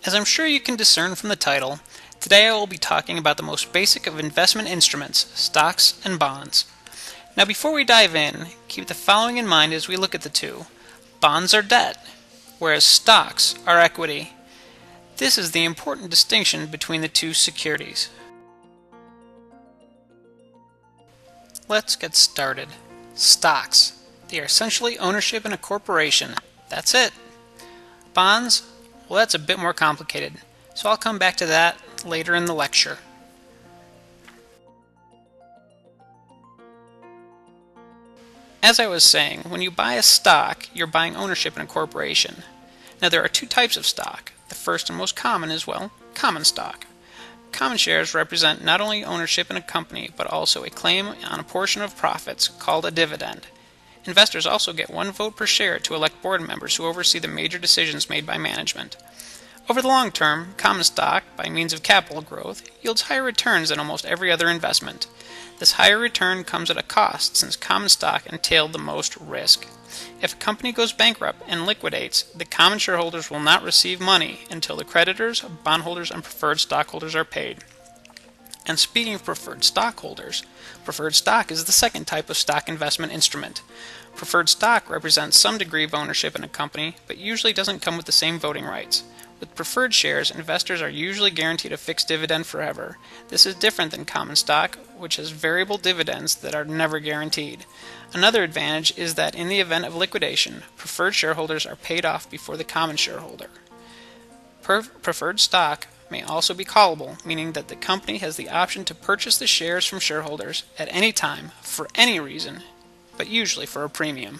As I'm sure you can discern from the title, today I will be talking about the most basic of investment instruments, stocks and bonds. Now before we dive in, keep the following in mind as we look at the two. Bonds are debt, whereas stocks are equity. This is the important distinction between the two securities. Let's get started. Stocks. They are essentially ownership in a corporation. That's it. Bonds? Well, that's a bit more complicated, so I'll come back to that later in the lecture. As I was saying, when you buy a stock, you're buying ownership in a corporation. Now there are two types of stock. The first and most common is, well, common stock. Common shares represent not only ownership in a company, but also a claim on a portion of profits called a dividend. Investors also get one vote per share to elect board members who oversee the major decisions made by management. Over the long term, common stock, by means of capital growth, yields higher returns than almost every other investment. This higher return comes at a cost since common stock entailed the most risk. If a company goes bankrupt and liquidates, the common shareholders will not receive money until the creditors, bondholders, and preferred stockholders are paid. And speaking of preferred stockholders, preferred stock is the second type of stock investment instrument. Preferred stock represents some degree of ownership in a company, but usually doesn't come with the same voting rights. With preferred shares, investors are usually guaranteed a fixed dividend forever. This is different than common stock, which has variable dividends that are never guaranteed. Another advantage is that in the event of liquidation, preferred shareholders are paid off before the common shareholder. Preferred stock may also be callable, meaning that the company has the option to purchase the shares from shareholders at any time, for any reason, but usually for a premium.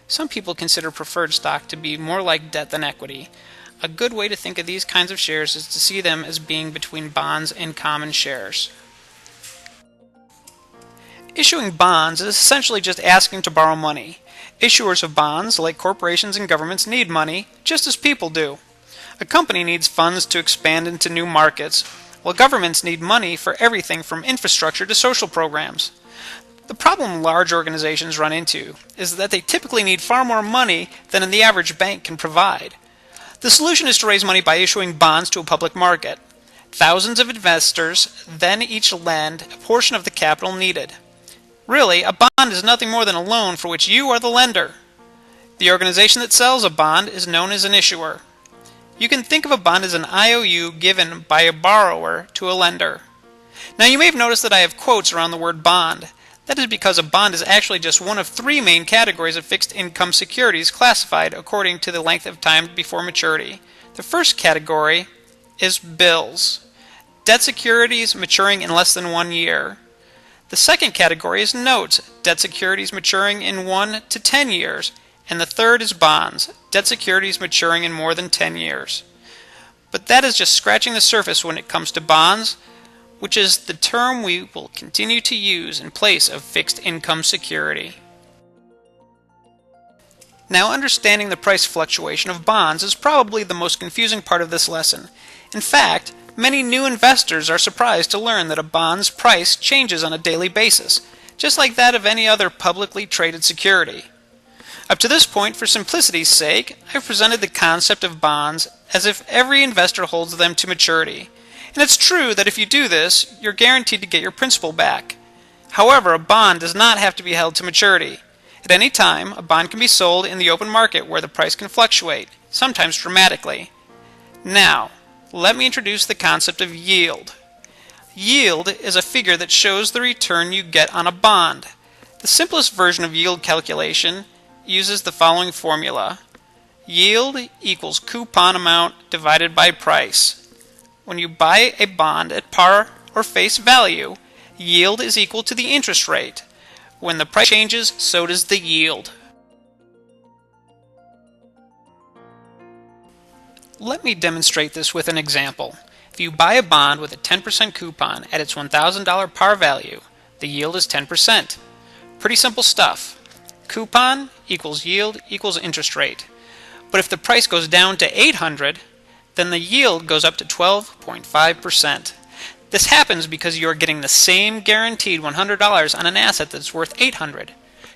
Some people consider preferred stock to be more like debt than equity. A good way to think of these kinds of shares is to see them as being between bonds and common shares. Issuing bonds is essentially just asking to borrow money. Issuers of bonds, like corporations and governments, need money, just as people do. A company needs funds to expand into new markets, while governments need money for everything from infrastructure to social programs. The problem large organizations run into is that they typically need far more money than the average bank can provide. The solution is to raise money by issuing bonds to a public market. Thousands of investors then each lend a portion of the capital needed. Really, a bond is nothing more than a loan for which you are the lender. The organization that sells a bond is known as an issuer. You can think of a bond as an IOU given by a borrower to a lender. Now you may have noticed that I have quotes around the word bond. That is because a bond is actually just one of three main categories of fixed income securities classified according to the length of time before maturity. The first category is bills, debt securities maturing in less than 1 year. The second category is notes, debt securities maturing in 1 to 10 years. And the third is bonds, debt securities maturing in more than 10 years. But that is just scratching the surface when it comes to bonds, which is the term we will continue to use in place of fixed income security. Now, understanding the price fluctuation of bonds is probably the most confusing part of this lesson. In fact, many new investors are surprised to learn that a bond's price changes on a daily basis, just like that of any other publicly traded security. Up to this point, for simplicity's sake, I've presented the concept of bonds as if every investor holds them to maturity. And it's true that if you do this, you're guaranteed to get your principal back. However, a bond does not have to be held to maturity. At any time, a bond can be sold in the open market where the price can fluctuate, sometimes dramatically. Now, let me introduce the concept of yield. Yield is a figure that shows the return you get on a bond. The simplest version of yield calculation uses the following formula. Yield equals coupon amount divided by price. When you buy a bond at par or face value, yield is equal to the interest rate. When the price changes, so does the yield. Let me demonstrate this with an example. If you buy a bond with a 10% coupon at its $1,000 par value, the yield is 10%. Pretty simple stuff. Coupon equals yield equals interest rate. But if the price goes down to $800, then the yield goes up to 12.5%. This happens because you are getting the same guaranteed $100 on an asset that's worth $800.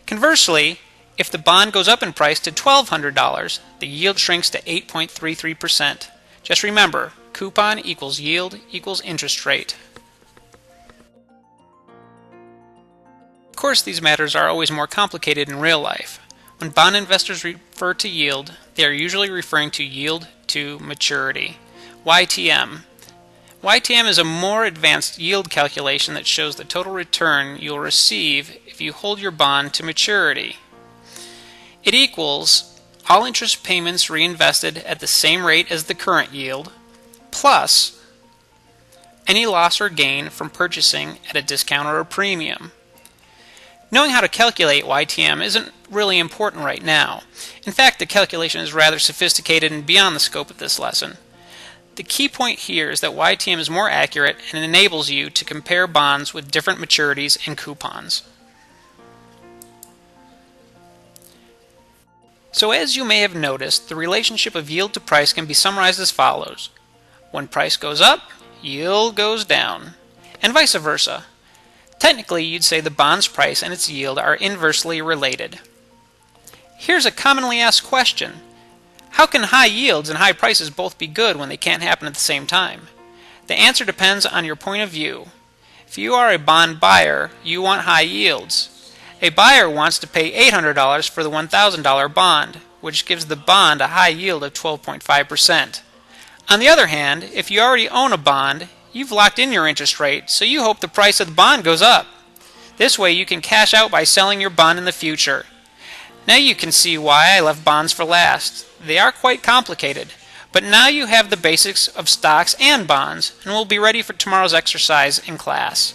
Conversely, if the bond goes up in price to $1,200, the yield shrinks to 8.33%. Just remember, coupon equals yield equals interest rate. Of course, these matters are always more complicated in real life. When bond investors refer to yield, they are usually referring to yield to maturity, YTM. YTM is a more advanced yield calculation that shows the total return you'll receive if you hold your bond to maturity. It equals all interest payments reinvested at the same rate as the current yield, plus any loss or gain from purchasing at a discount or a premium. Knowing how to calculate YTM isn't really important right now. In fact, the calculation is rather sophisticated and beyond the scope of this lesson. The key point here is that YTM is more accurate and enables you to compare bonds with different maturities and coupons. So as you may have noticed, the relationship of yield to price can be summarized as follows. When price goes up, yield goes down, and vice versa. Technically, you'd say the bond's price and its yield are inversely related. Here's a commonly asked question. How can high yields and high prices both be good when they can't happen at the same time? The answer depends on your point of view. If you are a bond buyer, you want high yields. A buyer wants to pay $800 for the $1,000 bond, which gives the bond a high yield of 12.5%. On the other hand, if you already own a bond, you've locked in your interest rate, so you hope the price of the bond goes up. This way you can cash out by selling your bond in the future. Now you can see why I left bonds for last. They are quite complicated, but now you have the basics of stocks and bonds, and will be ready for tomorrow's exercise in class.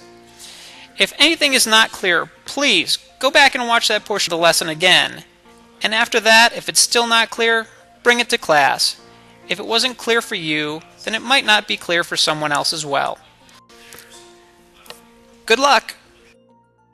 If anything is not clear, please go back and watch that portion of the lesson again. And after that, if it's still not clear, bring it to class. If it wasn't clear for you, then it might not be clear for someone else as well. Good luck!